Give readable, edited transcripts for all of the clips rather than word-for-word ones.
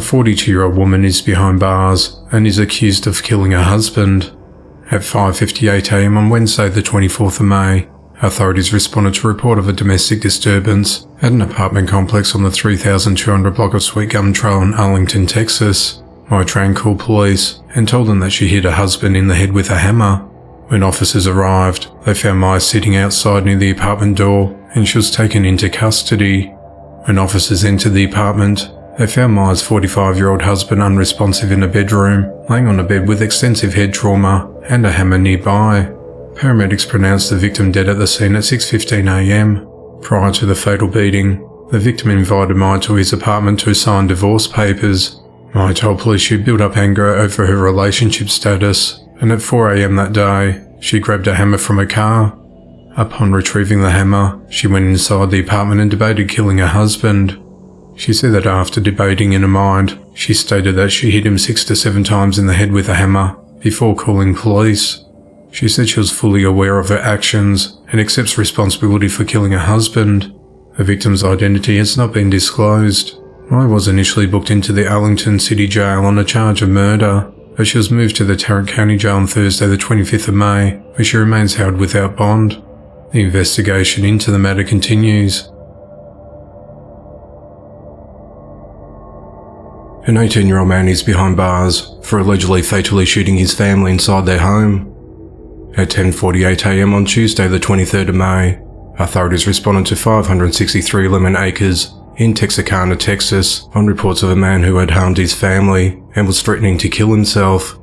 42-year-old woman is behind bars and is accused of killing her husband. At 5:58 a.m. on Wednesday the 24th of May, authorities responded to a report of a domestic disturbance at an apartment complex on the 3200 block of Sweet Gum Trail in Arlington, Texas. Tran called police and told them that she hit her husband in the head with a hammer. When officers arrived, they found Myers sitting outside near the apartment door and she was taken into custody. When officers entered the apartment, they found Myers' 45-year-old husband unresponsive in a bedroom, laying on a bed with extensive head trauma and a hammer nearby. Paramedics pronounced the victim dead at the scene at 6:15 a.m. Prior to the fatal beating, the victim invited Myers to his apartment to sign divorce papers. Myers told police she built up anger over her relationship status, and at 4 a.m. that day, she grabbed a hammer from her car. Upon retrieving the hammer, she went inside the apartment and debated killing her husband. She said that after debating in her mind, she stated that she hit him 6 to 7 times in the head with a hammer before calling police. She said she was fully aware of her actions and accepts responsibility for killing her husband. The victim's identity has not been disclosed. Myers was initially booked into the Arlington City Jail on a charge of murder, but she was moved to the Tarrant County Jail on Thursday the 25th of May, where she remains held without bond. The investigation into the matter continues. An 18-year-old man is behind bars for allegedly fatally shooting his family inside their home. At 10:48 a.m. on Tuesday the 23rd of May, authorities responded to 563 Lemon Acres in Texarkana, Texas, on reports of a man who had harmed his family and was threatening to kill himself.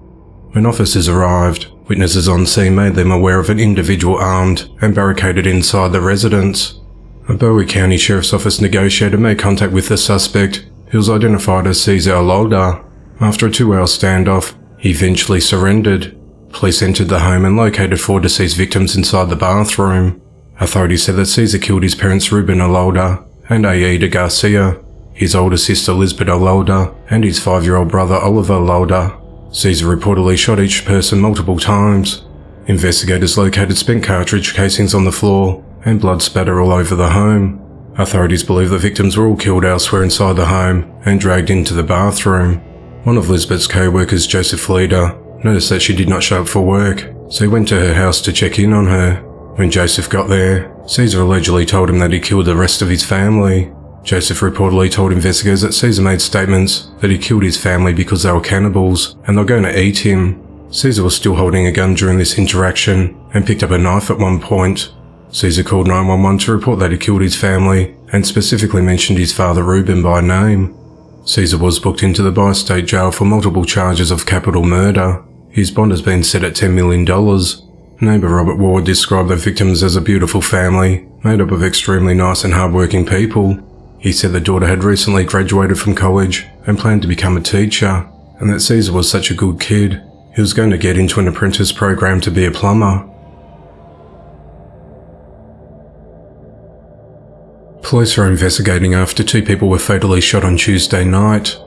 When officers arrived, witnesses on scene made them aware of an individual armed and barricaded inside the residence. A Bowie County Sheriff's Office negotiator made contact with the suspect, who was identified as Cesar Alolda. After a 2-hour standoff, he eventually surrendered. Police entered the home and located 4 deceased victims inside the bathroom. Authorities said that Cesar killed his parents Ruben Alolda and Aida Garcia, his older sister Lisbeth Alolda, and his 5-year-old brother Oliver Alolda. Cesar reportedly shot each person multiple times. Investigators located spent cartridge casings on the floor and blood spatter all over the home. Authorities believe the victims were all killed elsewhere inside the home and dragged into the bathroom. One of Lisbeth's co-workers, Joseph Leder, noticed that she did not show up for work, so he went to her house to check in on her. When Joseph got there, Cesar allegedly told him that he killed the rest of his family. Joseph reportedly told investigators that Cesar made statements that he killed his family because they were cannibals and they were going to eat him. Cesar was still holding a gun during this interaction and picked up a knife at one point. Cesar called 911 to report that he killed his family and specifically mentioned his father Ruben by name. Cesar was booked into the bi-state jail for multiple charges of capital murder. His bond has been set at $10 million. Neighbour Robert Ward described the victims as a beautiful family, made up of extremely nice and hard-working people. He said the daughter had recently graduated from college and planned to become a teacher, and that Cesar was such a good kid, he was going to get into an apprentice program to be a plumber. Police are investigating after 2 people were fatally shot on Tuesday night.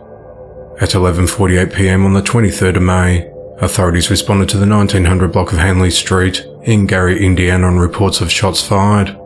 At 11:48 p.m. on the 23rd of May, authorities responded to the 1900 block of Hanley Street in Gary, Indiana on reports of shots fired.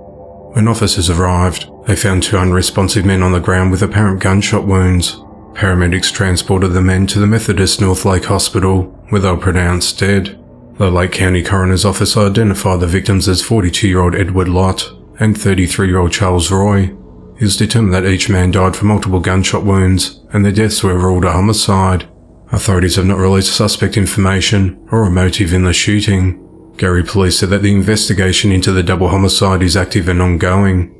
When officers arrived, they found 2 unresponsive men on the ground with apparent gunshot wounds. Paramedics transported the men to the Methodist North Lake Hospital, where they were pronounced dead. The Lake County Coroner's Office identified the victims as 42-year-old Edward Lott and 33-year-old Charles Roy. It was determined that each man died from multiple gunshot wounds, and their deaths were ruled a homicide. Authorities have not released suspect information or a motive in the shooting. Gary police said that the investigation into the double homicide is active and ongoing.